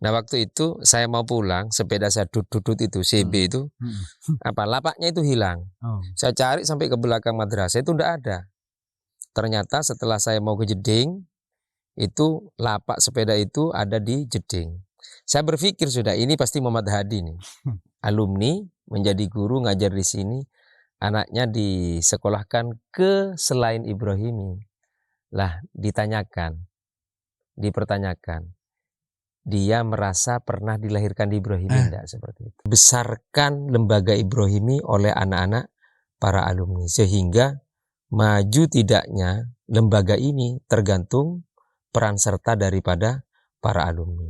Nah waktu itu saya mau pulang, sepeda saya dudut itu CB itu lapaknya itu hilang. Saya cari sampai ke belakang madrasah itu enggak ada. Ternyata setelah saya mau ke Jeding, itu lapak sepeda itu ada di Jeding. Saya berpikir sudah ini pasti Muhammad Hadi nih, alumni menjadi guru ngajar di sini, anaknya disekolahkan ke selain Ibrahimi. Lah dipertanyakan. Dia merasa pernah dilahirkan di Ibrahimi enggak seperti itu. Besarkan lembaga Ibrahimi oleh anak-anak para alumni sehingga maju tidaknya lembaga ini tergantung peran serta daripada para alumni.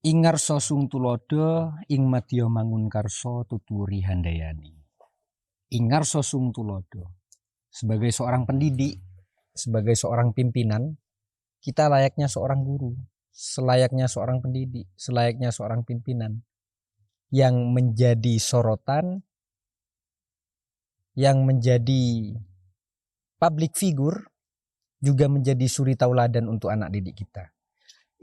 Ingarso sung tulodo ing madya mangun karso tuturi handayani. Ingarso sung tulodo. Sebagai seorang pendidik, sebagai seorang pimpinan, kita layaknya seorang guru, selayaknya seorang pendidik, selayaknya seorang pimpinan yang menjadi sorotan, yang menjadi public figure, juga menjadi suri tauladan untuk anak didik kita.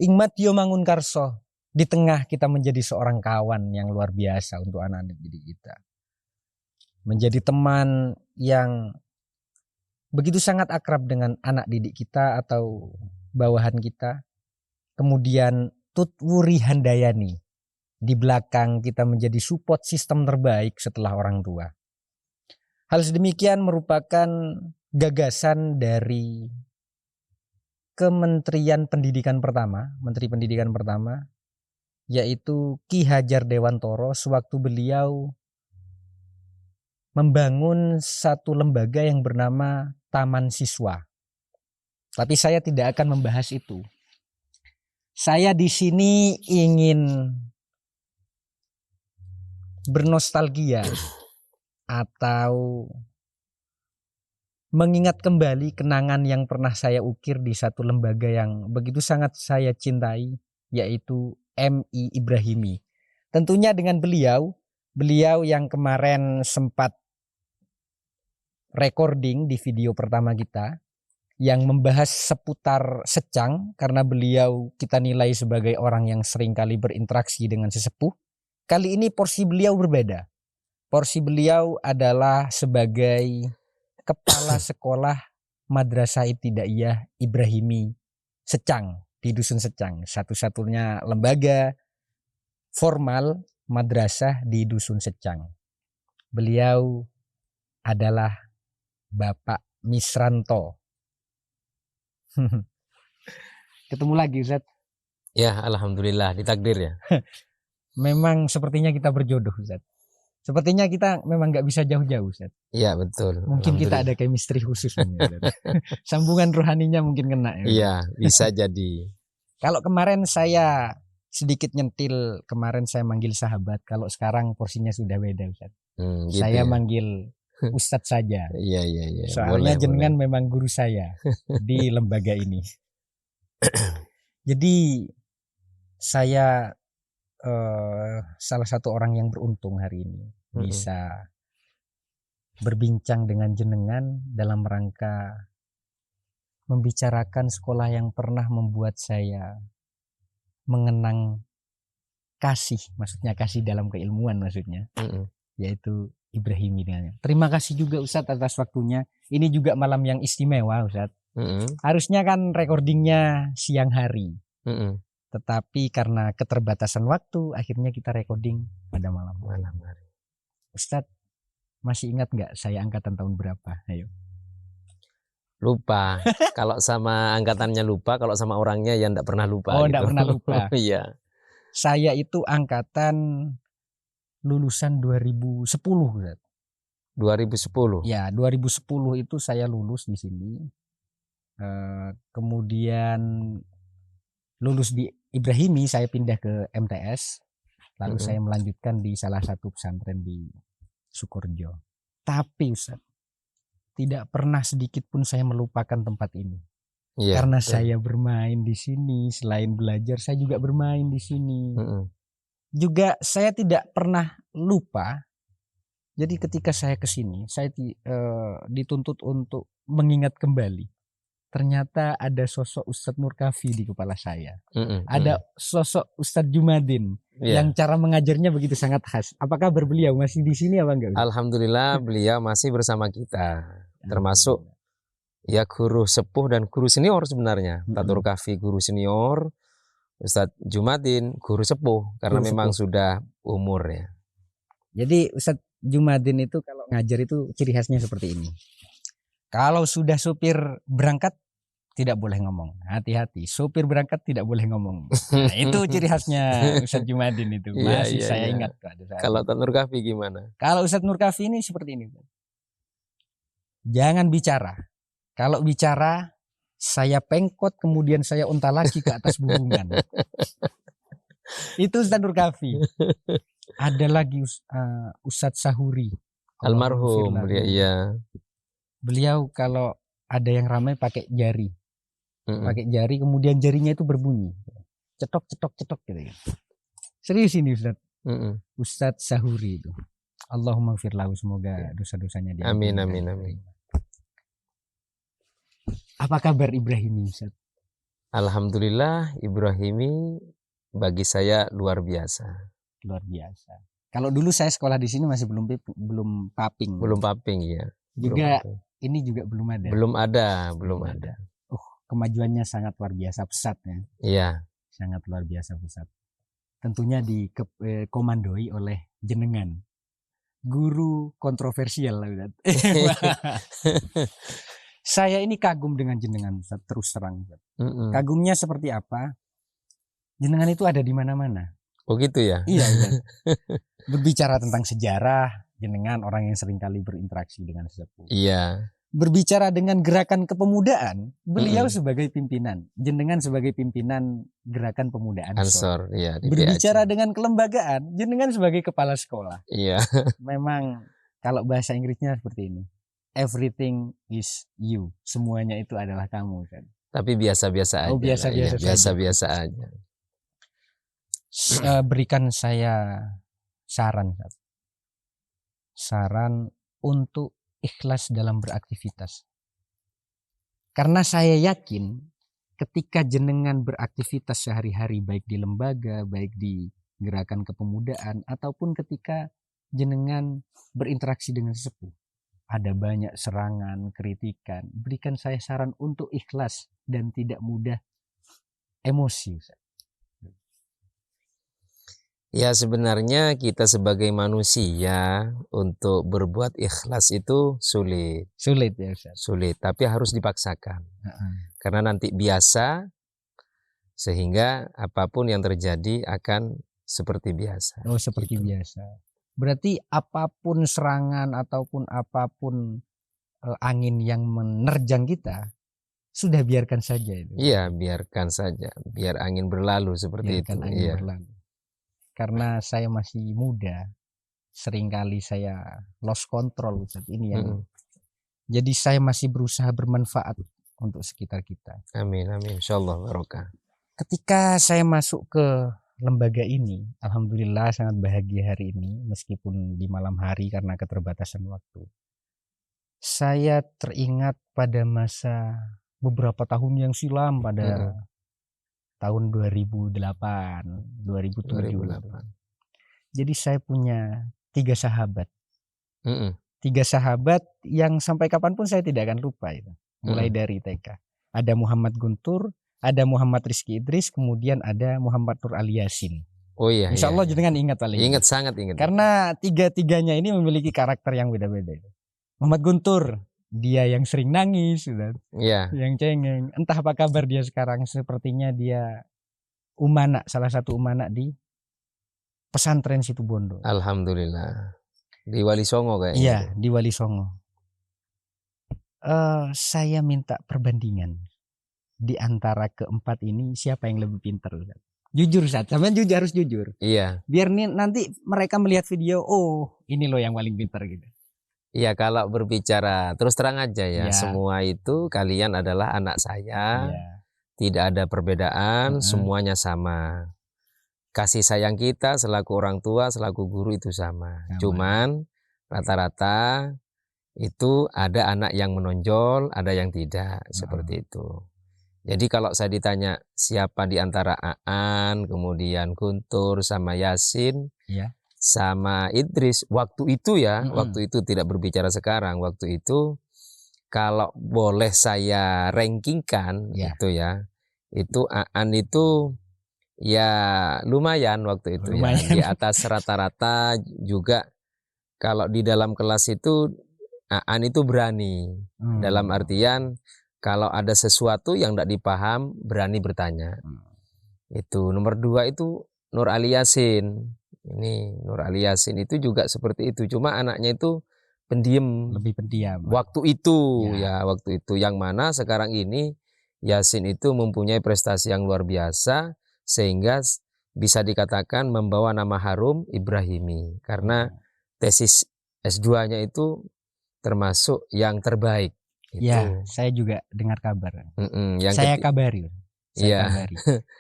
Ing madya mangun karso. Di tengah kita menjadi seorang kawan yang luar biasa untuk anak-anak didik kita. Menjadi teman yang begitu sangat akrab dengan anak didik kita atau bawahan kita. Kemudian tutwuri handayani. Di belakang kita menjadi support sistem terbaik setelah orang tua. Hal sedemikian merupakan gagasan dari Kementerian Pendidikan pertama, Menteri Pendidikan pertama, yaitu Ki Hajar Dewantoro sewaktu beliau membangun satu lembaga yang bernama Taman Siswa. Tapi saya tidak akan membahas itu. Saya di sini ingin bernostalgia atau mengingat kembali kenangan yang pernah saya ukir di satu lembaga yang begitu sangat saya cintai, yaitu MI Ibrahimi. Tentunya dengan beliau yang kemarin sempat recording di video pertama kita yang membahas seputar secang, karena beliau kita nilai sebagai orang yang seringkali berinteraksi dengan sesepuh. Kali ini porsi beliau berbeda. Porsi beliau adalah sebagai kepala sekolah Madrasah Ibtidaiyah Ibrahimi Secang di Dusun Secang, satu-satunya lembaga formal madrasah di Dusun Secang. Beliau adalah Bapak Misranto. Ketemu lagi, Ustaz. Ya, alhamdulillah ditakdir ya. Memang sepertinya kita berjodoh, Ustaz. Sepertinya kita memang nggak bisa jauh-jauh, Ustaz. Iya, betul. Mungkin kita ada chemistry khusus. Sambungan rohaninya mungkin kena. Iya, bisa jadi. Kalau kemarin saya sedikit nyentil, kemarin saya manggil sahabat. Kalau sekarang porsinya sudah beda, Ustaz. Gitu saya ya? manggil Ustadz saja. Iya. Soalnya jenengan memang guru saya di lembaga ini. Jadi saya salah satu orang yang beruntung hari ini bisa berbincang dengan jenengan dalam rangka membicarakan sekolah yang pernah membuat saya mengenang kasih, maksudnya kasih dalam keilmuan maksudnya, yaitu Ibrahimi. Terima kasih juga Ustadz atas waktunya. Ini juga malam yang istimewa, Ustadz. Harusnya kan recordingnya siang hari, tetapi karena keterbatasan waktu akhirnya kita recording pada malam hari. Ustadz, masih ingat nggak saya angkatan tahun berapa? Ayo. Lupa. Kalau sama angkatannya lupa, kalau sama orangnya ya enggak pernah lupa. Oh, enggak pernah lupa. Iya. Saya itu angkatan lulusan 2010, Ustaz. 2010. Ya, 2010 itu saya lulus di sini. Kemudian lulus di Ibrahimi, saya pindah ke MTS. Lalu saya melanjutkan di salah satu pesantren di Sukorejo. Tapi Ustaz, tidak pernah sedikit pun saya melupakan tempat ini. Iya, Karena betul. saya bermain di sini, selain belajar saya juga bermain di sini. Juga saya tidak pernah lupa. Jadi ketika saya ke sini, saya dituntut untuk mengingat kembali. Ternyata ada sosok Ustadz Nurkafi di kepala saya. Ada sosok Ustadz Jumadin yang cara mengajarnya begitu sangat khas. Apa kabar beliau, masih di sini apa enggak? Alhamdulillah beliau masih bersama kita. Termasuk ya guru sepuh dan guru senior sebenarnya. Ustadz Nurkafi guru senior, Ustadz Jumadin guru sepuh karena guru memang sepuh. Sudah umur ya. Jadi Ustadz Jumadin itu kalau ngajar itu ciri khasnya seperti ini. Kalau sudah supir berangkat tidak boleh ngomong, hati-hati. Supir berangkat tidak boleh ngomong. Nah, itu ciri khasnya Ustadz Jumadin itu. Masih saya ingat. Kalau Ustadz Nurkafi gimana? Kalau Ustadz Nurkafi ini seperti ini. Jangan bicara. Kalau bicara, saya pengkot kemudian saya unta lagi ke atas burungan. Itu Ustadz Nurkafi. Ada lagi Ustadz Sahuri. Almarhum, iya. Beliau kalau ada yang ramai pakai jari. Pakai jari, kemudian jarinya itu berbunyi. Cetok, cetok, cetok gitu. Serius ini Ustadz. Ustadz Sahuri itu. Allahumma gfirlahu, semoga dosa-dosanya diampuni. Amin, amin, amin. Apa kabar Ibrahimi Ustadz? Alhamdulillah Ibrahimi bagi saya luar biasa. Luar biasa. Kalau dulu saya sekolah di sini masih belum paping. Belum paping ya. Juga ini juga belum ada. Belum ada. Kemajuannya sangat luar biasa pesatnya. Iya. Sangat luar biasa pesat. Tentunya dikomandoi oleh jenengan. Guru kontroversial lah. Saya ini kagum dengan jenengan Ustaz, terus terang. Kagumnya seperti apa? Jenengan itu ada di mana-mana. Oh gitu ya? Iya. Berbicara tentang sejarah, jenengan orang yang seringkali berinteraksi dengan sesepuh. Iya. Berbicara dengan gerakan kepemudaan, beliau sebagai pimpinan, jenengan sebagai pimpinan gerakan pemuda Ansor. Iya, berbicara dengan kelembagaan, jenengan sebagai kepala sekolah. Iya. Memang kalau bahasa Inggrisnya seperti ini. Everything is you. Semuanya itu adalah kamu kan. Tapi biasa-biasa aja. Oh, biasa-biasa aja. Berikan saya saran. Saran untuk ikhlas dalam beraktivitas. Karena saya yakin ketika jenengan beraktivitas sehari-hari baik di lembaga, baik di gerakan kepemudaan ataupun ketika jenengan berinteraksi dengan sesepuh, ada banyak serangan, kritikan. Berikan saya saran untuk ikhlas dan tidak mudah emosi. Ya sebenarnya kita sebagai manusia untuk berbuat ikhlas itu sulit. Sulit ya Ustaz. Sulit, tapi harus dipaksakan. Karena nanti biasa sehingga apapun yang terjadi akan seperti biasa. Oh, seperti gitu. Biasa. Berarti apapun serangan ataupun apapun angin yang menerjang kita, sudah biarkan saja itu. Iya, biarkan saja. Biar angin berlalu seperti biarkan itu. Angin berlalu. Karena saya masih muda, seringkali saya lost control saat ini yang jadi saya masih berusaha bermanfaat untuk sekitar kita. Amin, amin, insyaallah barokah. Ketika saya masuk ke lembaga ini, alhamdulillah sangat bahagia hari ini meskipun di malam hari karena keterbatasan waktu. Saya teringat pada masa beberapa tahun yang silam pada tahun 2008, 2007. Jadi saya punya 3 sahabat. 3 sahabat yang sampai kapanpun saya tidak akan lupa itu. Mulai dari TK. Ada Muhammad Guntur, ada Muhammad Rizky Idris, kemudian ada Muhammad Nur Ali Yasin. Oh iya. Insya Allah jenengan ingat paling. Ingat, sangat ingat. Karena 3-3-nya ini memiliki karakter yang beda-beda. Muhammad Guntur, dia yang sering nangis, yang cengeng. Entah apa kabar dia sekarang. Sepertinya dia umana, salah satu umana di pesantren Situbondo. Alhamdulillah. Di Wali Songo kayaknya. Iya, di Wali Songo. Saya minta perbandingan di antara keempat ini, siapa yang lebih pintar, Ustaz? Jujur, Ustaz. Sampean jujur, harus jujur. Iya. Biar nanti mereka melihat video, oh ini loh yang paling pintar gitu. Iya, kalau berbicara terus terang aja ya, Iya. semua itu kalian adalah anak saya. Iya. Tidak ada perbedaan, semuanya sama. Kasih sayang kita selaku orang tua, selaku guru itu sama. Cuman rata-rata itu ada anak yang menonjol, ada yang tidak, seperti itu. Jadi kalau saya ditanya siapa di antara Aan, kemudian Guntur, sama Yasin, sama Idris, waktu itu ya, waktu itu tidak berbicara sekarang, waktu itu kalau boleh saya rankingkan itu ya, itu Aan itu ya lumayan waktu itu ya, di atas rata-rata juga. Kalau di dalam kelas itu Aan itu berani, dalam artian kalau ada sesuatu yang tidak dipaham berani bertanya. Itu nomor 2 itu Nur Ali Yasin. Ini Nur Ali Yasin itu juga seperti itu, cuma anaknya itu pendiam, lebih pendiam waktu itu ya, waktu itu. Yang mana sekarang ini Yasin itu mempunyai prestasi yang luar biasa sehingga bisa dikatakan membawa nama harum Ibrahimi karena tesis S2-nya itu termasuk yang terbaik. Ya, saya juga dengar kabar. Yang saya kabari. Iya.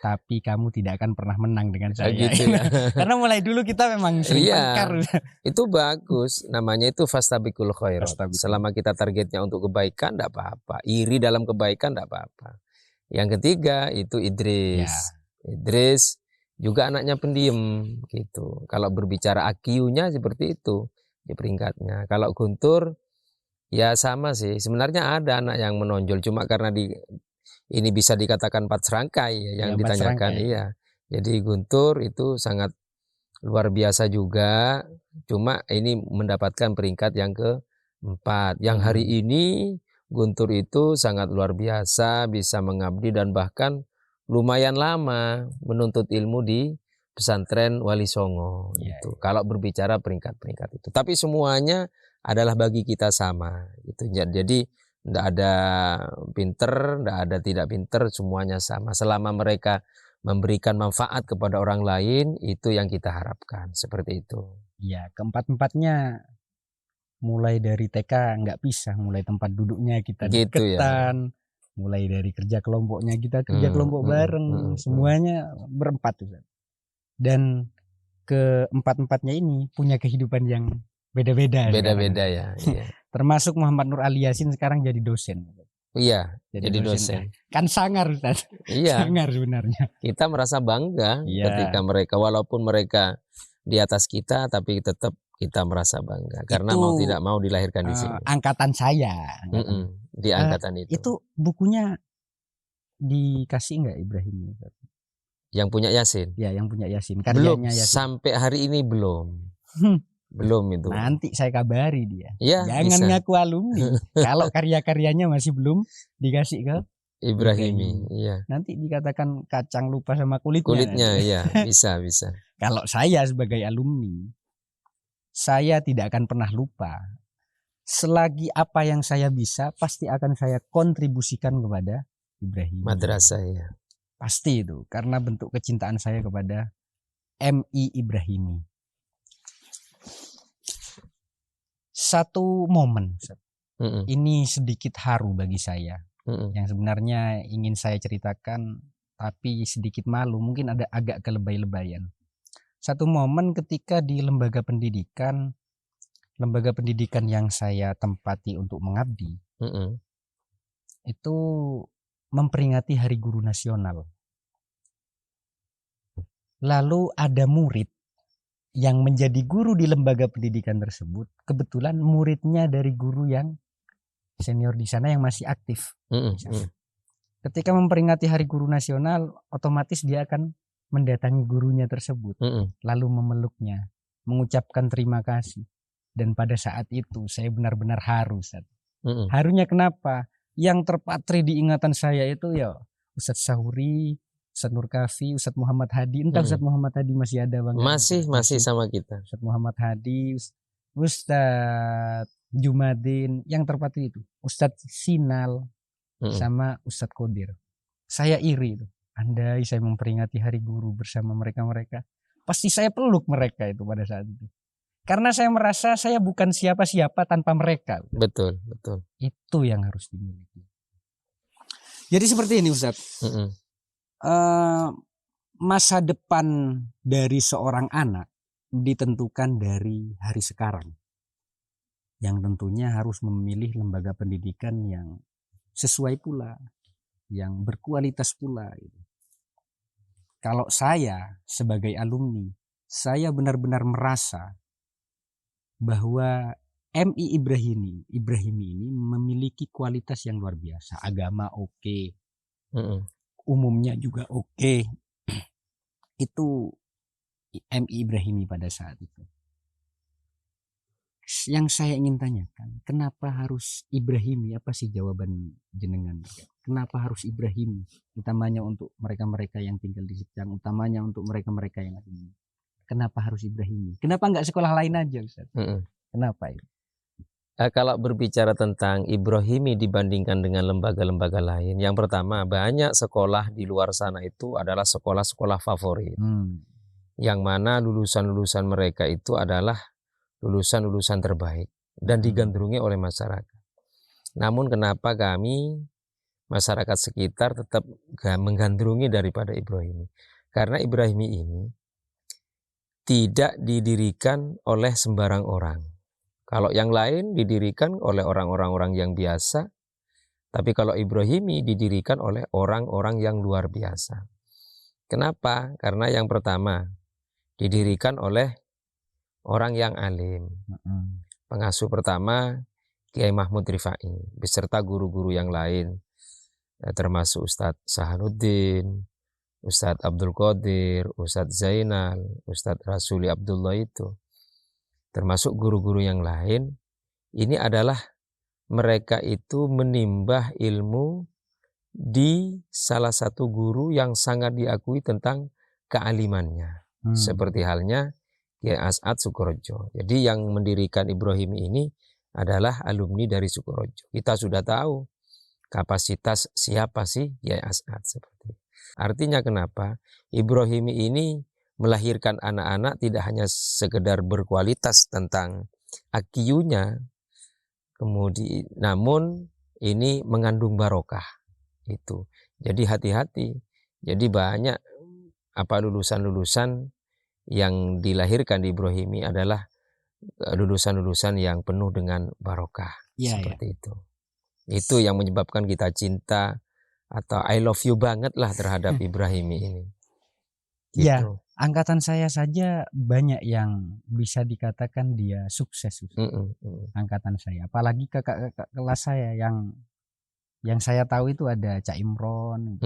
Tapi kamu tidak akan pernah menang dengan saya. Gitu ya. Karena mulai dulu kita memang sering tengkar. Itu bagus. Namanya itu fastabiqul khairat. Selama kita targetnya untuk kebaikan tidak apa-apa. Iri dalam kebaikan tidak apa-apa. Yang ketiga itu Idris. Idris juga anaknya pendiam gitu. Kalau berbicara IQ-nya seperti itu di peringkatnya. Kalau Guntur ya sama sih. Sebenarnya ada anak yang menonjol, cuma karena ini bisa dikatakan 4 serangkai yang ditanyakan. Iya. Jadi Guntur itu sangat luar biasa juga. Cuma ini mendapatkan peringkat yang ke-4. Yang hari ini Guntur itu sangat luar biasa, bisa mengabdi dan bahkan lumayan lama menuntut ilmu di pesantren Wali Songo. Gitu. Kalau berbicara peringkat-peringkat itu. Tapi semuanya adalah bagi kita sama. Gitu. Jadi tidak ada pinter, tidak ada tidak pinter, semuanya sama. Selama mereka memberikan manfaat kepada orang lain, itu yang kita harapkan. Seperti itu. Ya, keempat-empatnya mulai dari TK nggak pisah, mulai tempat duduknya kita deketan, mulai dari kerja kelompoknya kita kerja kelompok bareng, semuanya berempat. Dan keempat-empatnya ini punya kehidupan yang beda-beda. Beda-beda ya. Iya. Termasuk Muhammad Nur Ali Yasin sekarang jadi dosen. Iya, jadi dosen. Kan sangar, Ustaz. Iya. Sangar sebenarnya. Kita merasa bangga ketika mereka, walaupun mereka di atas kita, tapi tetap kita merasa bangga karena mau tidak mau dilahirkan di sini. Angkatan saya. Di angkatan itu. Itu bukunya dikasih nggak Ibrahim? Yang punya Yasin? Ya, yang punya Yasin. Belum, Yasin. Sampai hari ini belum. Belum itu. Nanti saya kabari dia. Ya, jangan bisa. ngaku alumni. Kalau karya-karyanya masih belum dikasih ke Ibrahimi. Iya. Nanti dikatakan kacang lupa sama kulitnya. Kulitnya, iya, bisa. Kalau saya sebagai alumni, saya tidak akan pernah lupa. Selagi apa yang saya bisa, pasti akan saya kontribusikan kepada Ibrahim. Madrasah ya. Pasti itu, karena bentuk kecintaan saya kepada MI Ibrahimi. Satu momen, ini sedikit haru bagi saya, yang sebenarnya ingin saya ceritakan, tapi sedikit malu, mungkin ada agak kelebay-lebayan. Satu momen ketika di lembaga pendidikan yang saya tempati untuk mengabdi, itu memperingati Hari Guru Nasional. Lalu ada murid yang menjadi guru di lembaga pendidikan tersebut, kebetulan muridnya dari guru yang senior di sana yang masih aktif. Ketika memperingati Hari Guru Nasional, otomatis dia akan mendatangi gurunya tersebut, lalu memeluknya, mengucapkan terima kasih. Dan pada saat itu saya benar-benar haru. Harunya kenapa? Yang terpatri di ingatan saya itu ya Ustadz Sahuri, Ustadz Nur Kafi, Ustadz Muhammad Hadi. Entah Ustadz Muhammad Hadi masih ada bang? Masih sama kita. Ustadz Muhammad Hadi Ustadz Jumadin, yang terpati itu Ustadz Sinal sama Ustadz Qadir. Saya iri itu. Andai saya memperingati hari guru bersama mereka-mereka, pasti saya peluk mereka itu pada saat itu. Karena saya merasa saya bukan siapa-siapa tanpa mereka. Betul, betul. Itu yang harus dimiliki. Jadi seperti ini Ustadz. Masa depan dari seorang anak ditentukan dari hari sekarang, yang tentunya harus memilih lembaga pendidikan yang sesuai pula, yang berkualitas pula. Kalau saya sebagai alumni, saya benar-benar merasa bahwa MI Ibrahimi ini memiliki kualitas yang luar biasa. Agama oke, umumnya juga oke. Itu MI Ibrahimi pada saat itu. Yang saya ingin tanyakan, kenapa harus Ibrahimi? Apa sih jawaban jenengan? Kenapa harus Ibrahimi? Utamanya untuk mereka-mereka yang tinggal di Secang, utamanya untuk mereka-mereka yang ada ini. Kenapa harus Ibrahimi? Kenapa enggak sekolah lain aja, Ustaz? Kenapa itu? Kalau berbicara tentang Ibrahimi dibandingkan dengan lembaga-lembaga lain, yang pertama, banyak sekolah di luar sana itu adalah sekolah-sekolah favorit. Yang mana lulusan-lulusan mereka itu adalah lulusan-lulusan terbaik dan digandrungi oleh masyarakat. Namun kenapa kami, masyarakat sekitar, tetap menggandrungi daripada Ibrahimi? Karena Ibrahimi ini tidak didirikan oleh sembarang orang. Kalau yang lain didirikan oleh orang-orang yang biasa, tapi kalau Ibrahimi didirikan oleh orang-orang yang luar biasa. Kenapa? Karena yang pertama, didirikan oleh orang yang alim. Pengasuh pertama Kiai Mahmud Rifai beserta guru-guru yang lain, termasuk Ustadz Sahanuddin, Ustadz Abdul Qadir, Ustadz Zainal, Ustadz Rasuli Abdullah itu, termasuk guru-guru yang lain. Ini adalah mereka itu menimbah ilmu di salah satu guru yang sangat diakui tentang kealimannya. Seperti halnya Kiai As'ad Sukorejo. Jadi yang mendirikan Ibrahimi ini adalah alumni dari Sukorejo. Kita sudah tahu kapasitas siapa sih Kiai As'ad seperti itu. Artinya kenapa? Ibrahimi ini melahirkan anak-anak tidak hanya sekedar berkualitas tentang IQ-nya, kemudian namun ini mengandung barokah itu. Jadi hati-hati. Jadi banyak lulusan-lulusan yang dilahirkan di Ibrahimi adalah lulusan-lulusan yang penuh dengan barokah, seperti itu. Itu yang menyebabkan kita cinta atau I love you banget lah terhadap Ibrahimi ini. Gitu. Ya, angkatan saya saja banyak yang bisa dikatakan dia sukses. Angkatan saya, apalagi kakak kelas saya yang saya tahu itu ada Cak Imron.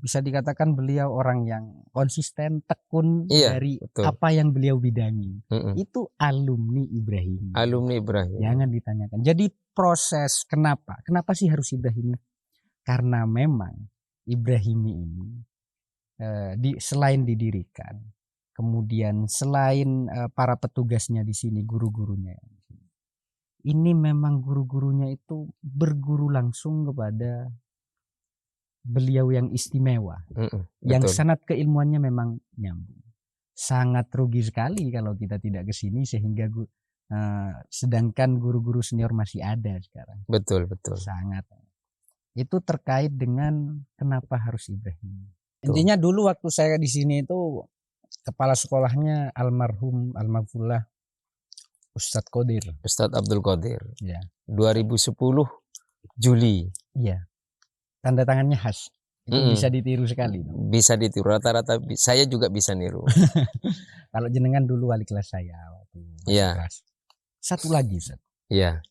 Bisa dikatakan beliau orang yang konsisten, tekun dari apa yang beliau bidangi. Itu alumni Ibrahimi. Alumni Ibrahimi. Jangan ditanyakan. Jadi proses kenapa sih harus Ibrahimi? Karena memang Ibrahimi ini selain didirikan, kemudian selain para petugasnya di sini, guru-gurunya, ini memang guru-gurunya itu berguru langsung kepada beliau yang istimewa, yang sanad keilmuannya memang nyambung. Sangat rugi sekali kalau kita tidak ke sini sehingga sedangkan guru-guru senior masih ada sekarang. Betul. Sangat. Itu terkait dengan kenapa harus Ibrahim. Intinya dulu waktu saya di sini itu kepala sekolahnya almarhumullah Ustadz Qadir. Ustadz Abdul Qadir. Ya. 2010 Juli. Iya. Tanda tangannya khas. Itu bisa ditiru sekali. Bisa ditiru, rata-rata saya juga bisa niru. Kalau jenengan dulu wali kelas saya waktu kelas. Satu lagi, Ustadz. Iya.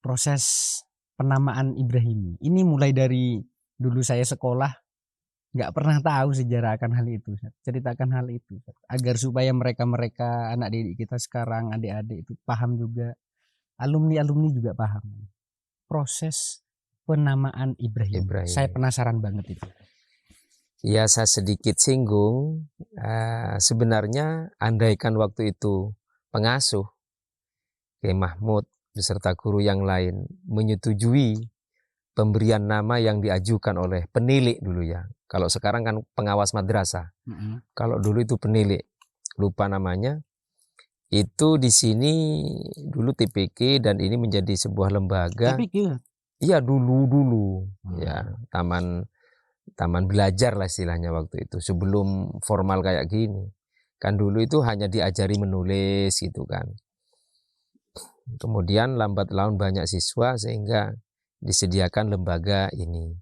Proses penamaan Ibrahimi. Ini mulai dari dulu saya sekolah nggak pernah tahu sejarah akan hal itu. Ceritakan hal itu agar supaya mereka anak didik kita sekarang, adik-adik itu paham juga, alumni juga paham proses penamaan Ibrahim. Saya penasaran banget itu. Ya, saya sedikit singgung. Sebenarnya andaikan waktu itu pengasuh Kiai Mahmud beserta guru yang lain menyetujui pemberian nama yang diajukan oleh penilik dulu ya. Kalau sekarang kan pengawas madrasah. Kalau dulu itu penilik, lupa namanya. Itu di sini dulu TPK dan ini menjadi sebuah lembaga. TPK? Iya dulu ya, taman belajar lah istilahnya waktu itu sebelum formal kayak gini. Kan dulu itu hanya diajari menulis gitu kan. Kemudian lambat laun banyak siswa sehingga disediakan lembaga ini.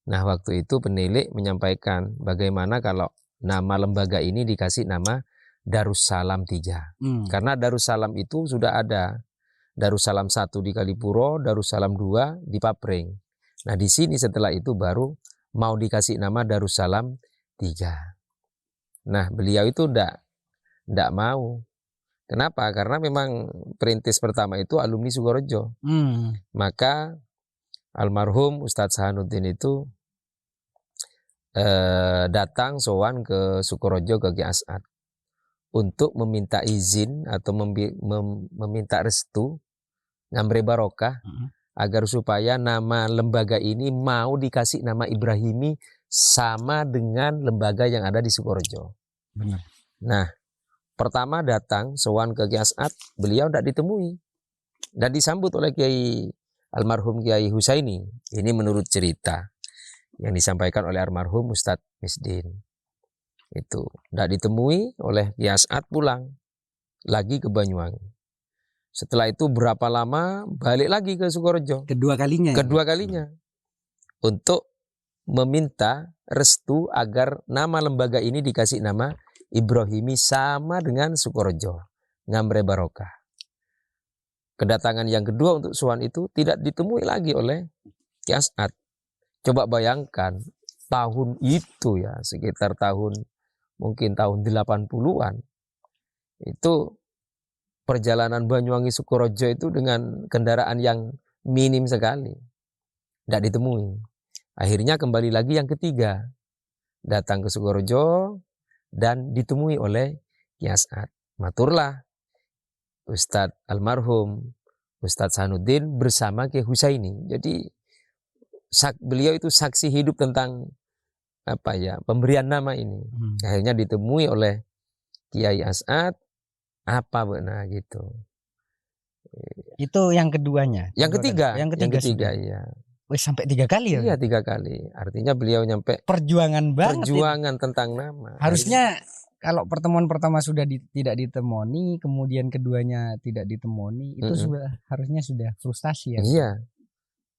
Nah waktu itu penilik menyampaikan bagaimana kalau nama lembaga ini dikasih nama Darussalam 3. Karena Darussalam itu sudah ada. Darussalam 1 di Kalipuro, Darussalam 2 di Papring. Nah di sini setelah itu baru mau dikasih nama Darussalam 3. Nah beliau itu ndak mau. Kenapa? Karena memang perintis pertama itu alumni Sukorejo. Maka almarhum Ustadz Sahanuddin itu datang sowan ke Sukorejo ke Ki As'ad untuk meminta izin atau meminta restu ngamre barokah agar supaya nama lembaga ini mau dikasih nama Ibrahimi sama dengan lembaga yang ada di Sukorejo. Benar. Nah pertama datang sowan ke Ki As'ad, beliau tidak ditemui dan disambut oleh Kiai almarhum Kiai Husaini. Ini menurut cerita yang disampaikan oleh almarhum Ustadz Misdin. Itu tidak ditemui oleh Kiai As'ad, pulang lagi ke Banyuwangi. Setelah itu berapa lama balik lagi ke Sukorejo. Kedua kalinya. Untuk meminta restu agar nama lembaga ini dikasih nama Ibrahimi sama dengan Sukorejo, ngamre barokah. Kedatangan yang kedua untuk sowan itu tidak ditemui lagi oleh Ki As'ad. Coba bayangkan tahun itu ya, sekitar mungkin tahun 80-an. Itu perjalanan Banyuwangi Sukorejo itu dengan kendaraan yang minim sekali. Tidak ditemui. Akhirnya kembali lagi yang ketiga. Datang ke Sukorejo dan ditemui oleh Ki As'ad. Maturlah Ustadz almarhum Ustadz Sahanuddin bersama Kiai Husaini. Jadi beliau itu saksi hidup tentang pemberian nama ini. Akhirnya ditemui oleh Kiai As'ad, apa benar gitu. Itu yang keduanya. Yang ketiga sudah. Iya. Wih, sampai 3 kali ya? Iya 3 kali. Artinya beliau nyampe perjuangan banget. Perjuangan tentang nama. Harusnya kalau pertemuan pertama sudah tidak ditemoni, kemudian keduanya tidak ditemoni, itu harusnya sudah frustasi ya. Iya.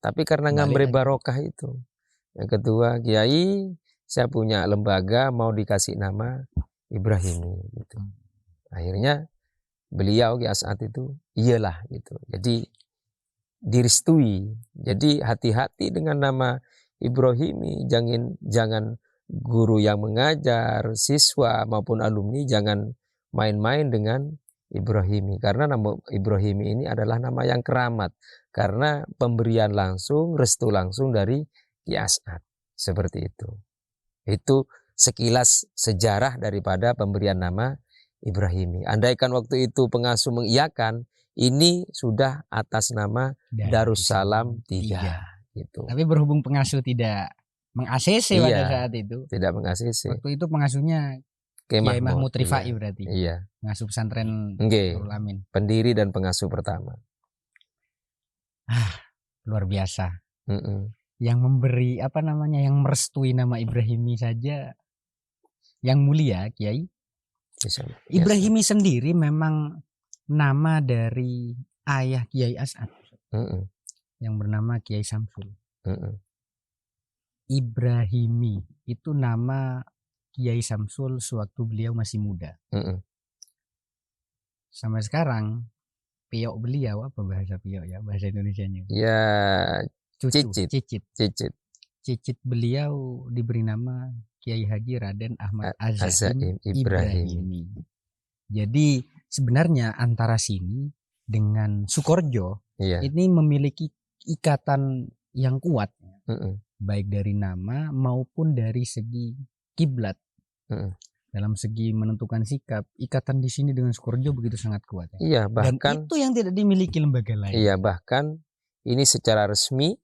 Tapi karena ngamre barokah itu. Yang kedua, Kiai, saya punya lembaga mau dikasih nama Ibrahimi gitu. Akhirnya beliau Ki As'ad itu iyalah gitu. Jadi direstui. Jadi hati-hati dengan nama Ibrahimi, jangan guru yang mengajar, siswa maupun alumni jangan main-main dengan Ibrahimi, karena nama Ibrahimi ini adalah nama yang keramat karena pemberian langsung, restu langsung dari Ki As'ad. Seperti itu. Itu sekilas sejarah daripada pemberian nama Ibrahimi. Andaikan waktu itu pengasuh mengiyakan, ini sudah atas nama Darussalam 3 gitu. Tapi berhubung pengasuh tidak meng-ACC pada saat itu. Tidak meng-ACC. Waktu itu pengasuhnya Kiai Mahmud Rifai berarti. Iya. Pengasuh pesantren Nurul Amin. Pendiri dan pengasuh pertama. Luar biasa. Yang memberi yang merestui nama Ibrahimi saja yang mulia Kiai. Ibrahimi sendiri memang nama dari ayah Kiai As'ad yang bernama Kiai Samsul. Ibrahimi itu nama Kiai Samsul sewaktu beliau masih muda. Sampai sekarang piyok beliau, apa bahasa piyok ya, bahasa Indonesianya? Ya, Cicit beliau diberi nama Kiai Haji Raden Ahmad Az-Zaim Ibrahimi. Jadi sebenarnya antara sini dengan Sukorejo ini memiliki ikatan yang kuat, baik dari nama maupun dari segi kiblat. dalam segi menentukan sikap, ikatan di sini dengan Sukorejo begitu sangat kuat. Iya, Dan bahkan itu yang tidak dimiliki lembaga lain. iya, bahkan ini secara resmi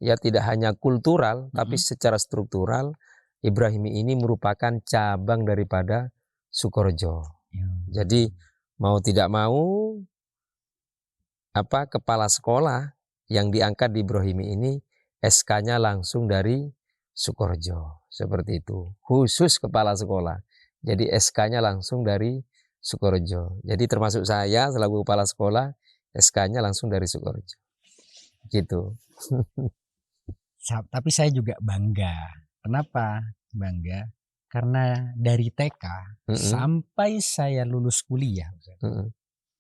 ya tidak hanya kultural tapi secara struktural Ibrahimi ini merupakan cabang daripada Sukorejo. Jadi mau tidak mau kepala sekolah yang diangkat di Ibrahimi ini SK-nya langsung dari Sukorejo, seperti itu. Khusus kepala sekolah. Jadi SK-nya langsung dari Sukorejo. Jadi termasuk saya selaku kepala sekolah, SK-nya langsung dari Sukorejo. Gitu. Tapi saya juga bangga. Kenapa bangga? Karena dari TK sampai saya lulus kuliah,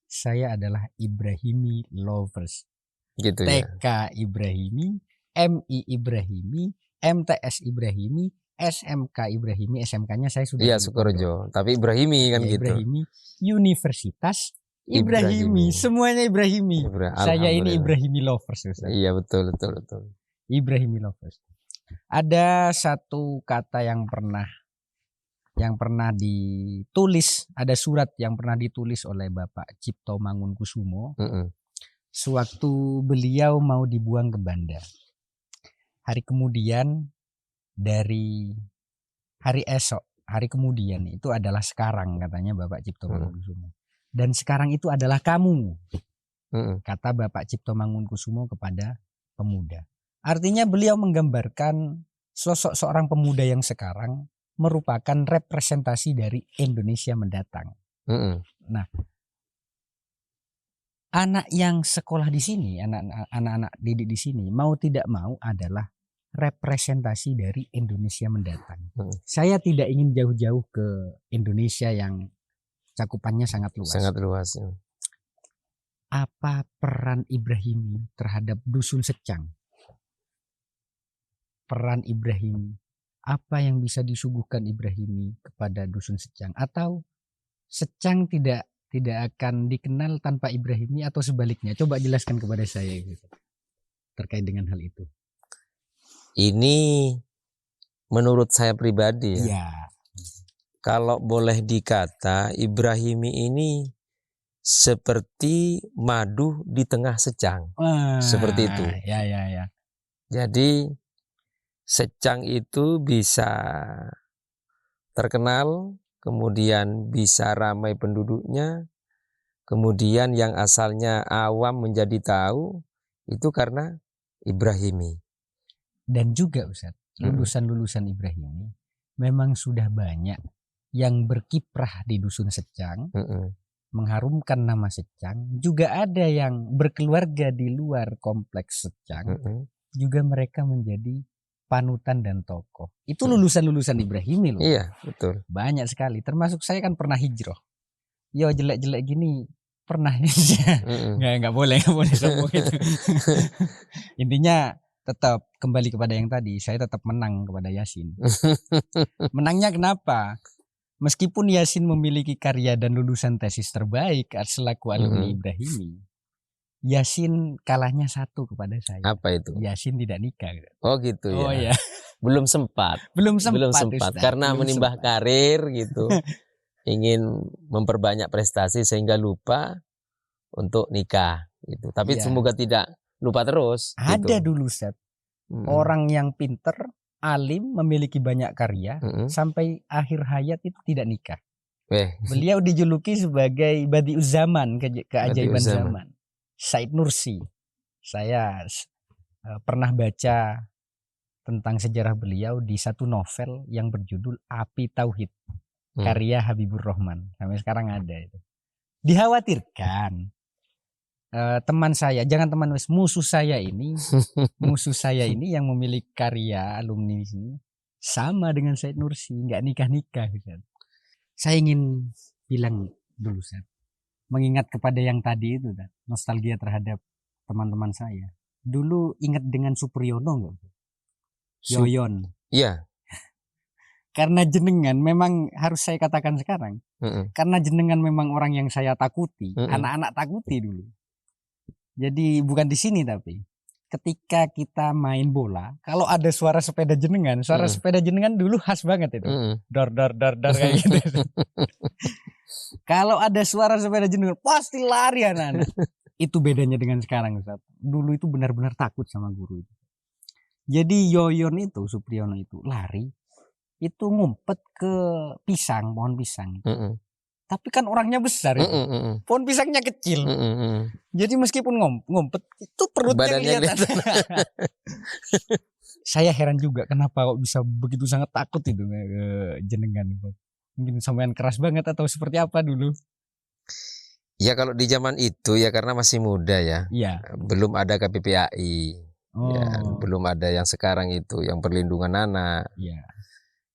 saya adalah Ibrahimi lovers. Gitu TK ya? Ibrahimi, MI Ibrahimi, MTS Ibrahimi, SMK Ibrahimi, SMK-nya saya sudah iya Sukorejo, tapi Ibrahimi kan ya, gitu. Ibrahimi, Universitas Ibrahimi, semuanya Ibrahimi. Saya ini Ibrahimi lovers. Ustaz. Iya betul. Ibrahimi lovers. Ada satu kata yang pernah ditulis, ada surat yang pernah ditulis oleh Bapak Cipto Mangunkusumo. Sewaktu beliau mau dibuang ke Banda. Hari kemudian dari hari esok, hari kemudian itu adalah sekarang, katanya Bapak Cipto Mangunkusumo. Dan sekarang itu adalah kamu, kata Bapak Cipto Mangunkusumo kepada pemuda. Artinya beliau menggambarkan sosok seorang pemuda yang sekarang merupakan representasi dari Indonesia mendatang. Nah, anak yang sekolah di sini, anak-anak didik di sini, mau tidak mau adalah representasi dari Indonesia mendatang. Saya tidak ingin jauh-jauh ke Indonesia yang cakupannya sangat luas. Sangat luas. Ya. Apa peran Ibrahimi terhadap dusun Secang? Peran Ibrahimi, apa yang bisa disuguhkan Ibrahimi kepada dusun Secang? Atau Secang tidak akan dikenal tanpa Ibrahimi atau sebaliknya? Coba jelaskan kepada saya gitu, terkait dengan hal itu. Ini menurut saya pribadi ya. Kalau boleh dikata Ibrahimi ini seperti madu di tengah secang. Seperti itu. Ya. Jadi secang itu bisa terkenal, kemudian bisa ramai penduduknya, kemudian yang asalnya awam menjadi tahu, itu karena Ibrahimi. Dan juga Ustaz, lulusan-lulusan Ibrahimi memang sudah banyak yang berkiprah di dusun Secang, mengharumkan nama Secang. Juga ada yang berkeluarga di luar kompleks Secang, juga mereka menjadi panutan dan tokoh. Itu lulusan-lulusan Ibrahimi loh. Iya, betul. Banyak sekali. Termasuk saya kan pernah hijrah. Yo jelek-jelek gini pernah. Nggak boleh sombong itu. Intinya tetap kembali kepada yang tadi. Saya tetap menang kepada Yasin. Menangnya kenapa? Meskipun Yasin memiliki karya dan lulusan tesis terbaik selaku alumni Ibrahimi, Yasin kalahnya satu kepada saya. Apa itu? Yasin tidak nikah. Oh gitu ya. Oh ya. Belum sempat. Belum sempat Ustaz. Karena menimbah karir gitu. Ingin memperbanyak prestasi sehingga lupa untuk nikah gitu. Tapi semoga tidak lupa terus. Ada gitu. Dulu Ustaz. Orang yang pinter, alim, memiliki banyak karya, sampai akhir hayat itu tidak nikah. Beliau dijuluki sebagai Badi'uz Zaman, keajaiban zaman. Said Nursi. Saya pernah baca tentang sejarah beliau di satu novel yang berjudul Api Tauhid, karya Habibur Rahman. Sampai sekarang ada itu. Dikhawatirkan teman saya, jangan teman, musuh saya ini yang memiliki karya alumni di sini sama dengan Said Nursi, nggak nikah-nikah. Saya ingin bilang dulu, Ustaz, mengingat kepada yang tadi itu, nostalgia terhadap teman-teman saya. Dulu ingat dengan Supriyono nggak? Yoyon. Iya. Karena jenengan memang harus saya katakan sekarang. Karena jenengan memang orang yang saya takuti, anak-anak takuti dulu. Jadi bukan di sini tapi ketika kita main bola, kalau ada suara sepeda jenengan, sepeda jenengan dulu khas banget itu. Dar kayak gitu. Kalau ada suara sepeda jenengan pasti lari anak-anak. Itu bedanya dengan sekarang, Ustaz. Dulu itu benar-benar takut sama guru itu. Jadi Yoyon itu, Supriyono itu lari, itu ngumpet ke pohon pisang. Tapi kan orangnya besar itu. Pohon pisangnya kecil. Jadi meskipun ngumpet itu perutnya kelihatan. Saya heran juga kenapa kok bisa begitu sangat takut itu jenengan. Mungkin sampean keras banget atau seperti apa dulu? Ya kalau di zaman itu ya karena masih muda ya. Belum ada KPPAI. Ya, belum ada yang sekarang itu yang perlindungan anak.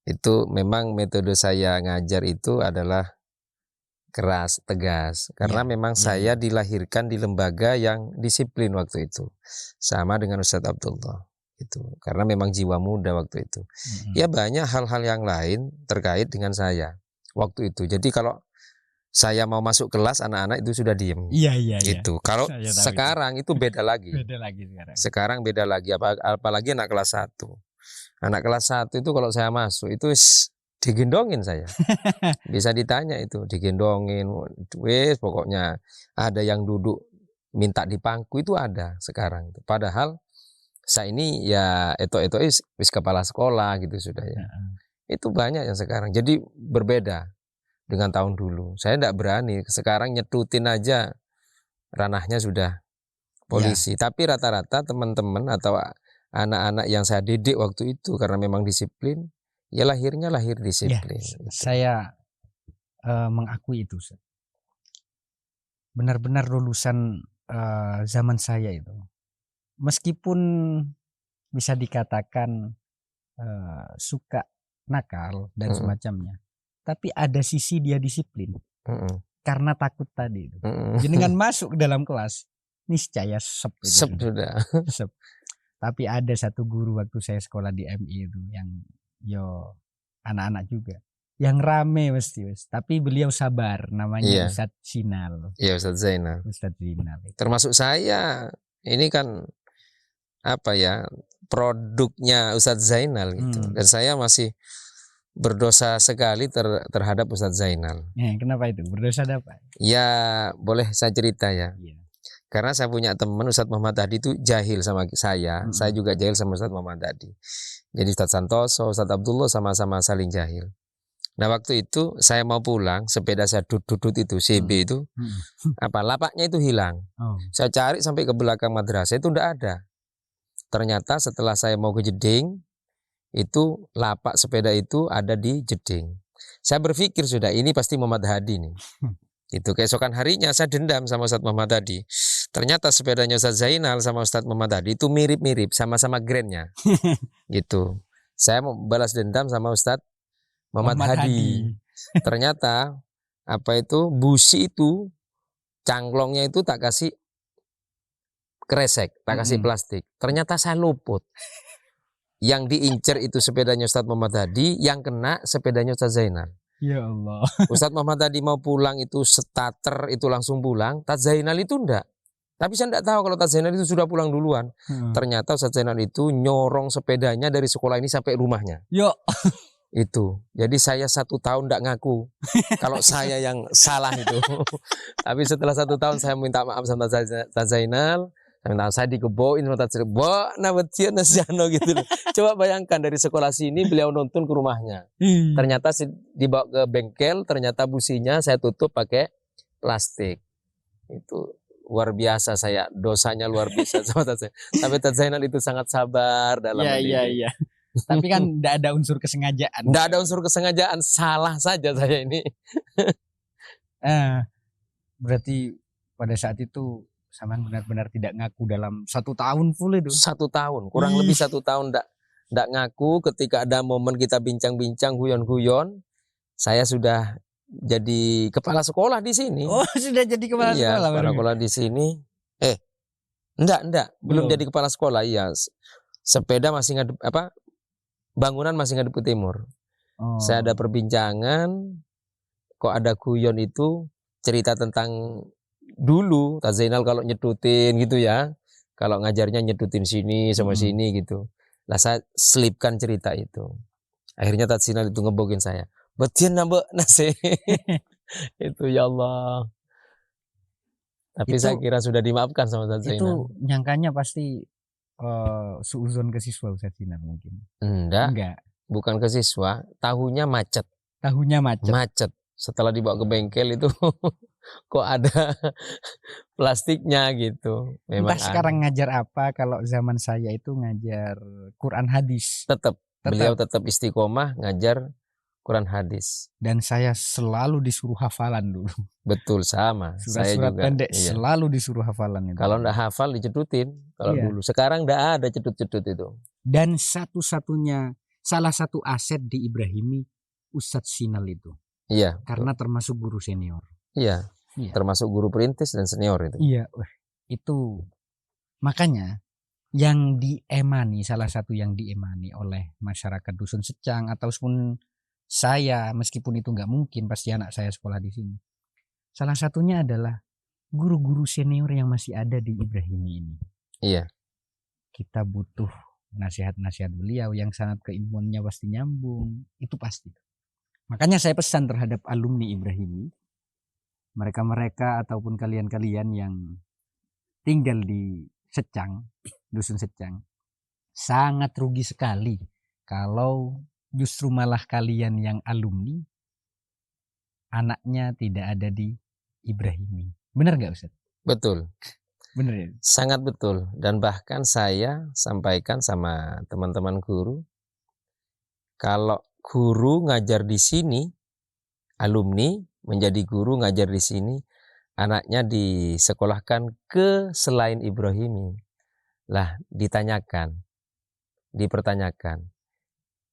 Itu memang metode saya ngajar itu adalah keras, tegas. Karena memang saya dilahirkan di lembaga yang disiplin waktu itu. Sama dengan Ustadz Abdullah. Itu. Karena memang jiwa muda waktu itu. Ya banyak hal-hal yang lain terkait dengan saya waktu itu. Jadi kalau saya mau masuk kelas, anak-anak itu sudah diem. Itu. Kalau sekarang itu beda lagi. Sekarang beda lagi. Apalagi anak kelas 1. Anak kelas 1 itu kalau saya masuk itu digendongin saya. Bisa ditanya itu, digendongin. Wes pokoknya ada yang duduk minta dipangku itu ada sekarang. Padahal saya ini ya eto-eto wis kepala sekolah gitu sudah ya. Itu banyak yang sekarang. Jadi berbeda dengan tahun dulu. Saya tidak berani. Sekarang nyetutin aja ranahnya sudah polisi. Tapi rata-rata teman-teman atau anak-anak yang saya didik waktu itu karena memang disiplin, ya lahirnya lahir disiplin. Gitu. Saya mengakui itu. Benar-benar lulusan zaman saya itu. Meskipun bisa dikatakan suka nakal dan semacamnya. Tapi ada sisi dia disiplin. Karena takut tadi itu. Jenengan masuk ke dalam kelas, niscaya sep sudah. Sep. Tapi ada satu guru waktu saya sekolah di MI itu yang anak-anak juga. Yang rame mesti, tapi beliau sabar, namanya Ustadz Sinal. Iya, Ustadz Zainal. Ustadz Zainal. Termasuk saya, ini kan apa ya, produknya Ustadz Zainal gitu. Dan saya masih berdosa sekali terhadap Ustadz Zainal. Kenapa itu? Berdosa apa? Ya, boleh saya cerita ya. Karena saya punya teman Ustadz Muhammad Hadi itu jahil sama saya juga jahil sama Ustadz Muhammad Hadi. Jadi Ustadz Santoso, Ustadz Abdullah sama-sama saling jahil. Nah waktu itu saya mau pulang, sepeda saya dudut itu CB itu, lapaknya itu hilang. Saya cari sampai ke belakang madrasah itu tidak ada. Ternyata setelah saya mau ke Jeding, itu lapak sepeda itu ada di Jeding. Saya berpikir sudah ini pasti Muhammad Hadi nih. Itu keesokan harinya saya dendam sama Ustadz Muhammad Hadi. Ternyata sepedanya Ustadz Zainal sama Ustadz Muhammad Hadi itu mirip-mirip, sama-sama grandnya. Gitu. Saya mau balas dendam sama Ustadz Muhammad Hadi. Ternyata busi itu cangklongnya itu tak kasih kresek, tak kasih plastik. Ternyata saya luput. Yang diincer itu sepedanya Ustadz Muhammad Hadi, yang kena sepedanya Ustadz Zainal. Ya Allah. Ustadz Muhammad Hadi mau pulang itu starter itu langsung pulang. Ustadz Zainal itu enggak. Tapi saya enggak tahu kalau Ustadz Zainal itu sudah pulang duluan. Ternyata Ustadz Zainal itu nyorong sepedanya dari sekolah ini sampai rumahnya. Yo. Itu. Jadi saya 1 tahun enggak ngaku kalau saya yang salah itu. Tapi setelah 1 tahun saya minta maaf sama Ustadz Zainal. Saya dikeboin sama Ustadz Zainal. Gitu. Coba bayangkan dari sekolah sini beliau nonton ke rumahnya. Ternyata dibawa ke bengkel, ternyata businya saya tutup pakai plastik. Itu luar biasa saya, dosanya luar biasa sama Ustadz Zainal. Tapi Ustadz Zainal itu sangat sabar dalam Iya. Tapi kan tidak ada unsur kesengajaan. Tidak ada unsur kesengajaan, salah saja saya ini. Berarti pada saat itu Saman benar-benar tidak ngaku dalam 1 tahun full itu. 1 tahun, kurang lebih 1 tahun tidak ngaku. Ketika ada momen kita bincang-bincang, guyon-guyon, saya sudah jadi kepala sekolah di sini. Oh, sudah jadi kepala sekolah. Iya, kepala sekolah di sini. Enggak, belum jadi kepala sekolah. Iya, sepeda masih ngadep bangunan masih ngadep ke timur. Saya ada perbincangan, kok ada guyon itu cerita tentang dulu Ustadz Zainal kalau nyetutin gitu ya. kalau ngajarnya nyedutin sini sama sini gitu. Lah saya selipkan cerita itu. Akhirnya Tat Sinal itu ngebokin saya. Betian nambah nasi. Itu ya Allah. Tapi Itu- saya kira sudah dimaafkan sama Tat Zainal. Itu nyangkanya pasti suuzon ke siswa Ustaz Sinar mungkin. Enggak. Bukan ke siswa, tahunya macet. Tahunya macet. Macet. Setelah dibawa ke bengkel itu kok ada plastiknya gitu. Memang Entah sekarang ngajar apa, kalau zaman saya itu ngajar Quran hadis. tetap beliau tetap istiqomah ngajar Quran hadis. Dan saya selalu disuruh hafalan dulu. Betul, sama. Saya Surat juga. pendek selalu disuruh hafalan itu. Kalau enggak hafal dicedutin. Kalau dulu. Sekarang enggak ada cedut-cedut itu. Dan salah satu aset di Ibrahimi Ustadz Sinal itu. Iya. Karena termasuk guru senior. Iya. Termasuk guru perintis dan senior itu. Iya. Itu makanya yang diemani, salah satu yang diemani oleh masyarakat Dusun Secang ataupun saya, meskipun itu nggak mungkin, pasti anak saya sekolah di sini. Salah satunya adalah guru-guru senior yang masih ada di Ibrahimi ini. Iya. Kita butuh nasihat-nasihat beliau yang sangat keilmuannya pasti nyambung, itu pasti. Makanya saya pesan terhadap alumni Ibrahimi, mereka-mereka ataupun kalian-kalian yang tinggal di Secang, Dusun Secang, sangat rugi sekali kalau justru malah kalian yang alumni anaknya tidak ada di Ibrahimi. Benar nggak Ustaz? Betul. Benar ya? Sangat betul. Dan bahkan saya sampaikan sama teman-teman guru, kalau guru ngajar di sini, alumni menjadi guru ngajar di sini, anaknya disekolahkan ke selain Ibrahimi. Lah dipertanyakan,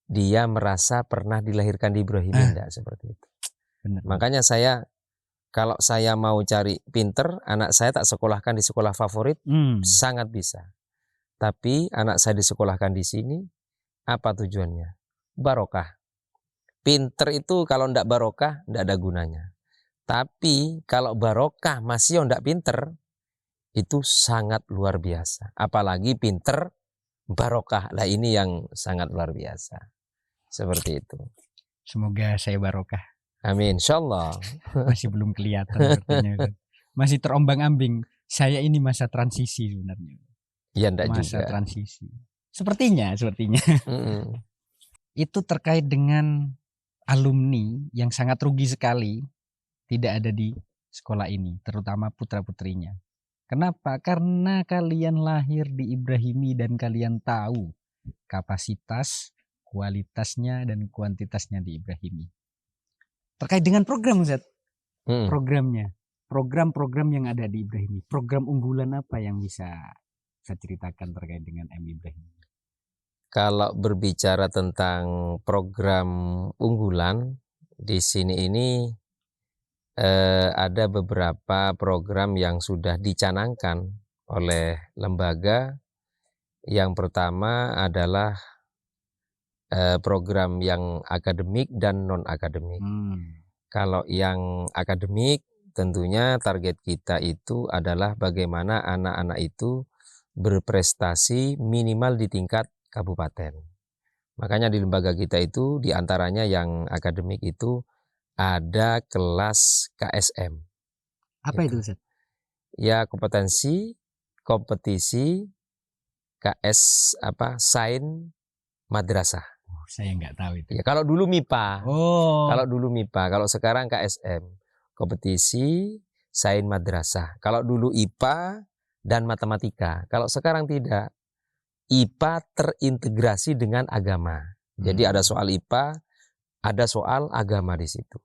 dia merasa pernah dilahirkan di Ibrahimi enggak seperti itu. Benar. Makanya kalau saya mau cari pinter, anak saya tak sekolahkan di sekolah favorit, sangat bisa. Tapi anak saya disekolahkan di sini, apa tujuannya? Barokah. Pinter itu kalau ndak barokah, ndak ada gunanya. Tapi kalau barokah masih ndak pinter, itu sangat luar biasa. Apalagi pinter barokah. Lah ini yang sangat luar biasa. Seperti itu. Semoga saya barokah. Amin, insyaallah. Masih belum kelihatan sepertinya. Masih terombang-ambing. Saya ini masa transisi sebenarnya. Ya ndak masa juga. Transisi. Sepertinya. Itu terkait dengan alumni yang sangat rugi sekali tidak ada di sekolah ini, terutama putra-putrinya. Kenapa? Karena kalian lahir di Ibrahimi dan kalian tahu kapasitas, kualitasnya dan kuantitasnya di Ibrahimi. Terkait dengan program Ustaz, programnya, program-program yang ada di Ibrahimi, program unggulan apa yang bisa saya ceritakan terkait dengan M Ibrahimi? Kalau berbicara tentang program unggulan di sini ini ada beberapa program yang sudah dicanangkan oleh lembaga. Yang pertama adalah program yang akademik dan non akademik. Kalau yang akademik tentunya target kita itu adalah bagaimana anak-anak itu berprestasi minimal di tingkat kabupaten. Makanya di lembaga kita itu diantaranya yang akademik itu ada kelas KSM. Apa itu Ustaz? Ya kompetisi sains madrasah. Saya nggak tahu itu. Ya, kalau dulu MIPA. Kalau sekarang KSM. Kompetisi sains madrasah. Kalau dulu IPA dan matematika. Kalau sekarang tidak. IPA terintegrasi dengan agama. Jadi ada soal IPA, ada soal agama di situ.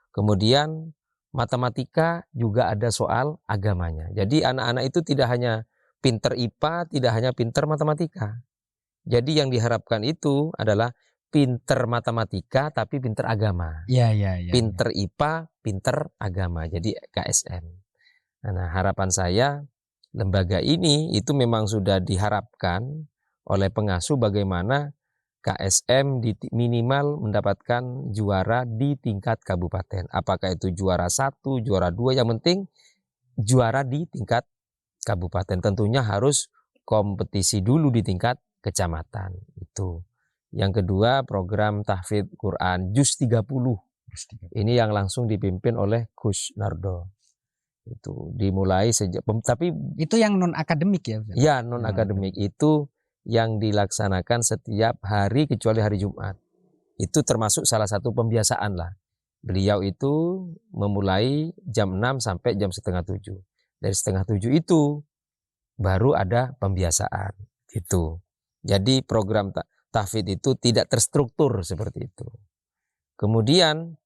Kemudian matematika juga ada soal agamanya. Jadi anak-anak itu tidak hanya pinter IPA, tidak hanya pinter matematika. Jadi yang diharapkan itu adalah pinter matematika tapi pinter agama. Pinter IPA, pinter agama. Jadi KSM. Nah, harapan saya lembaga ini itu memang sudah diharapkan oleh pengasuh bagaimana KSM minimal mendapatkan juara di tingkat kabupaten. Apakah itu juara 1, juara 2, yang penting juara di tingkat kabupaten. Tentunya harus kompetisi dulu di tingkat kecamatan itu. Yang kedua program tahfidz Quran Juz 30. Ini yang langsung dipimpin oleh Gus Nardo. Itu dimulai sejak, tapi itu yang non akademik ya? Ya, non akademik itu yang dilaksanakan setiap hari kecuali hari Jumat. Itu termasuk salah satu pembiasaan lah. Beliau itu memulai jam 6 sampai jam setengah 7. Dari setengah 7 itu baru ada pembiasaan gitu. Jadi program tahfidz itu tidak terstruktur seperti itu. Kemudian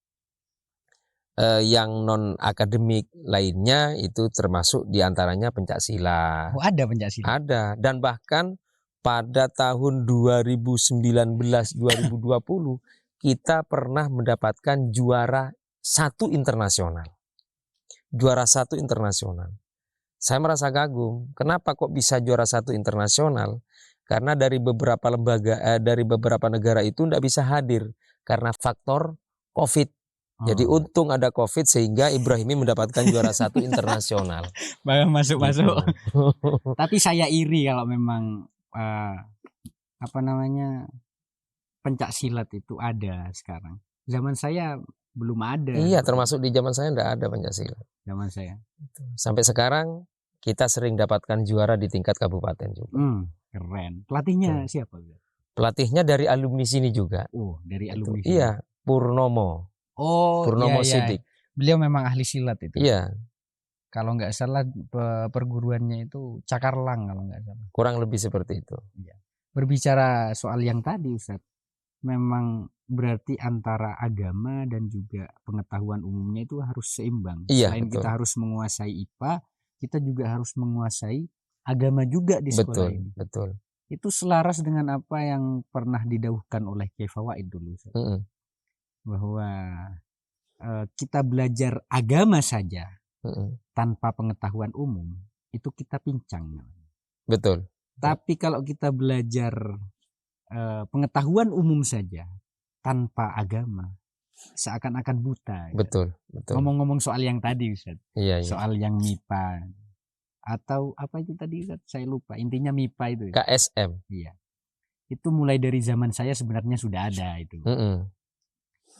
yang non akademik lainnya itu termasuk diantaranya pencaksilat. Oh, ada pencaksilat? Ada, dan bahkan pada tahun 2019-2020 kita pernah mendapatkan juara 1 internasional. Juara 1 internasional. Saya merasa kagum. Kenapa kok bisa juara 1 internasional? Karena dari beberapa lembaga, dari beberapa negara itu tidak bisa hadir karena faktor COVID. Jadi untung ada COVID sehingga Ibrahimi mendapatkan juara 1 internasional. Masuk. Tapi saya iri kalau memang pencaksilat itu ada sekarang. Zaman saya belum ada. Iya, termasuk di zaman saya tidak ada pencaksilat. Zaman saya. Sampai sekarang kita sering dapatkan juara di tingkat kabupaten juga. Keren. Pelatihnya siapa? Pelatihnya dari alumni sini juga. Oh, dari alumni. Iya, Purnomo. Purnomo Sidik. Beliau memang ahli silat itu. Iya. Kalau nggak salah perguruannya itu Cakarlang kalau nggak salah. Kurang lebih seperti itu. Iya. Berbicara soal yang tadi Ustaz, memang berarti antara agama dan juga pengetahuan umumnya itu harus seimbang. Iya, Selain betul. kita harus menguasai IPA, kita juga harus menguasai agama juga di sekolah ini. Betul. Itu selaras dengan apa yang pernah didauhkan oleh Kiai Fawaid dulu, Ustaz. Bahwa kita belajar agama saja tanpa pengetahuan umum itu kita pincang. Betul. Tapi kalau kita belajar pengetahuan umum saja tanpa agama seakan-akan buta. Betul. Ngomong-ngomong soal yang tadi Ustaz, soal yang MIPA atau apa itu tadi Ustaz? Saya lupa. Intinya MIPA itu. KSM. Iya. Itu mulai dari zaman saya sebenarnya sudah ada itu.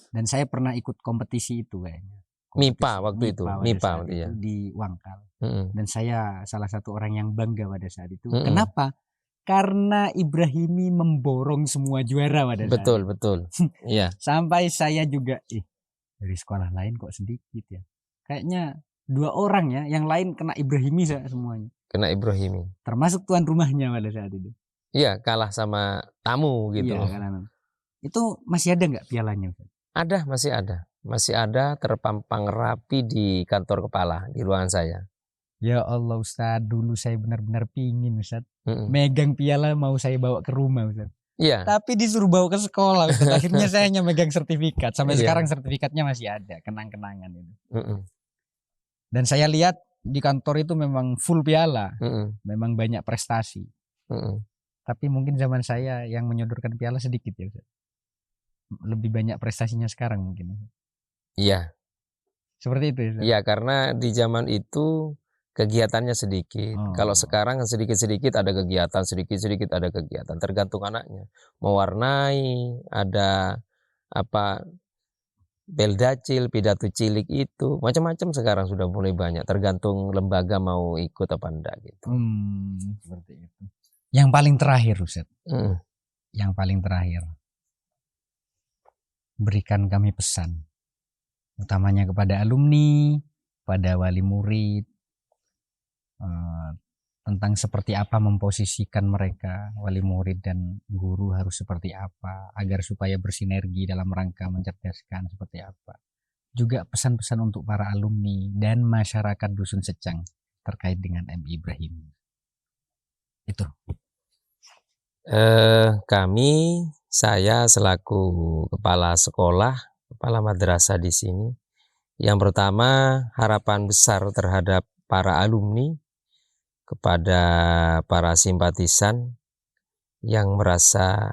Dan saya pernah ikut kompetisi itu kayaknya. MIPA waktu itu. MIPA itu di Wangkal. Dan saya salah satu orang yang bangga pada saat itu. Kenapa? Karena Ibrahimi memborong semua juara pada saat itu. Betul. Iya. Sampai saya juga dari sekolah lain kok sedikit ya. Kayaknya 2 orang ya, yang lain kena Ibrahimi semuanya. Kena Ibrahimi. Termasuk tuan rumahnya pada saat itu. Iya, kalah sama tamu gitu. Iya, itu masih ada nggak pialanya? Ada, masih ada. Masih ada terpampang rapi di kantor kepala, di ruangan saya. Ya Allah Ustaz, dulu saya benar-benar pingin Ustaz. Megang piala mau saya bawa ke rumah Ustaz. Iya. Tapi disuruh bawa ke sekolah Ustaz. Akhirnya saya hanya megang sertifikat. Sampai sekarang sertifikatnya masih ada, kenang-kenangan itu. Dan saya lihat di kantor itu memang full piala. Memang banyak prestasi. Tapi mungkin zaman saya yang menyodorkan piala sedikit ya Ustaz. Lebih banyak prestasinya sekarang mungkin. Iya. Seperti itu Ustaz. Iya, karena di zaman itu kegiatannya sedikit. Kalau sekarang sedikit-sedikit ada kegiatan, sedikit-sedikit ada kegiatan, tergantung anaknya. Mewarnai, ada beldacil, pidato cilik itu, macam-macam sekarang sudah mulai banyak. Tergantung lembaga mau ikut apa enggak gitu. Seperti itu. Yang paling terakhir Ustaz. Yang paling terakhir. Berikan kami pesan. Utamanya kepada alumni, pada wali murid, tentang seperti apa memposisikan mereka, wali murid dan guru harus seperti apa agar supaya bersinergi dalam rangka mencerdaskan seperti apa. Juga pesan-pesan untuk para alumni dan masyarakat Dusun Secang terkait dengan MI Ibrahimi. Itu. Saya selaku kepala sekolah, kepala madrasah di sini, yang pertama harapan besar terhadap para alumni, kepada para simpatisan yang merasa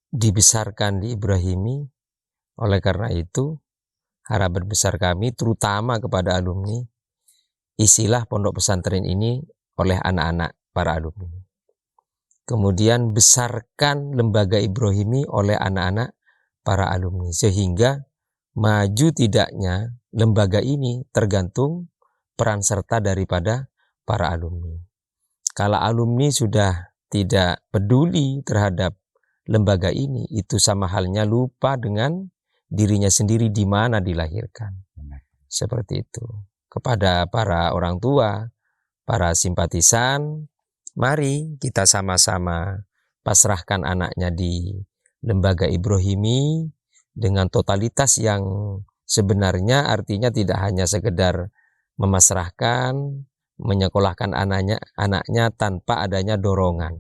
dibesarkan di Ibrahimi. Oleh karena itu, harapan besar kami terutama kepada alumni, isilah pondok pesantren ini oleh anak-anak para alumni. Kemudian besarkan lembaga Ibrahimi oleh anak-anak para alumni, sehingga maju tidaknya lembaga ini tergantung peran serta daripada para alumni. Kalau alumni sudah tidak peduli terhadap lembaga ini, itu sama halnya lupa dengan dirinya sendiri di mana dilahirkan. Seperti itu. Kepada para orang tua, para simpatisan, mari kita sama-sama pasrahkan anaknya di lembaga Ibrahimi dengan totalitas yang sebenarnya artinya tidak hanya sekedar memasrahkan, menyekolahkan anaknya tanpa adanya dorongan,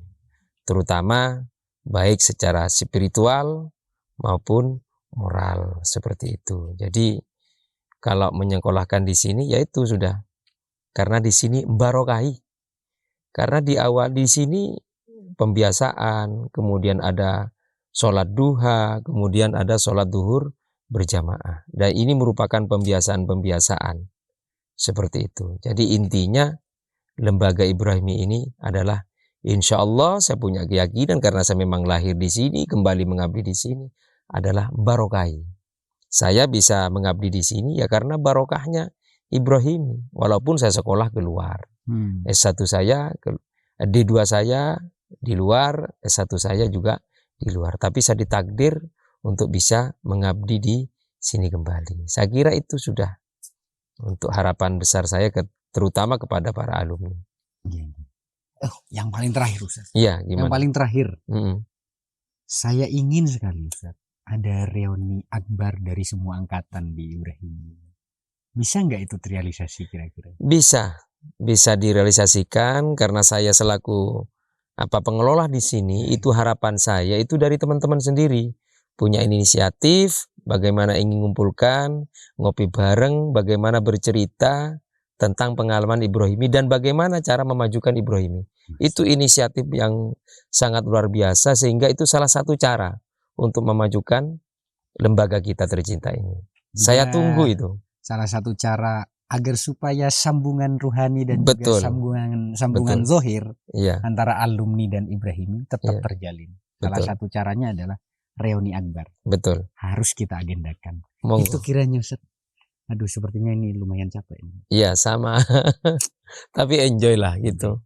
terutama baik secara spiritual maupun moral, seperti itu. Jadi kalau menyekolahkan di sini yaitu sudah, karena di sini barokahi. Karena di awal di sini pembiasaan, kemudian ada sholat duha, kemudian ada sholat duhur berjamaah. Dan ini merupakan pembiasaan-pembiasaan seperti itu. Jadi intinya lembaga Ibrahimi ini adalah, insya Allah saya punya keyakinan karena saya memang lahir di sini, kembali mengabdi di sini, adalah barokahi. Saya bisa mengabdi di sini ya karena barokahnya Ibrahimi, walaupun saya sekolah keluar. S1 saya, D2 saya di luar, S1 saya juga di luar. Tapi saya ditakdir untuk bisa mengabdi di sini kembali. Saya kira itu sudah untuk harapan besar saya terutama kepada para alumni. Yang paling terakhir Ustaz. Iya, gimana? Yang paling terakhir. Saya ingin sekali Ustaz, ada reuni akbar dari semua angkatan di Ibrahimi. Bisa nggak itu terrealisasi kira-kira? Bisa direalisasikan karena saya selaku pengelola di sini, itu harapan saya itu dari teman-teman sendiri. Punya inisiatif, bagaimana ingin mengumpulkan, ngopi bareng, bagaimana bercerita tentang pengalaman Ibrahimi dan bagaimana cara memajukan Ibrahimi. Itu inisiatif yang sangat luar biasa, sehingga itu salah satu cara untuk memajukan lembaga kita tercinta ini. Saya tunggu itu. Salah satu cara agar supaya sambungan ruhani dan juga sambungan zohir antara alumni dan Ibrahimi tetap terjalin. Salah satu caranya adalah reuni akbar. Betul. Harus kita agendakan. Monggo. Itu kiranya Ustaz. Aduh, sepertinya ini lumayan capek. Iya, sama. Tapi enjoy lah gitu.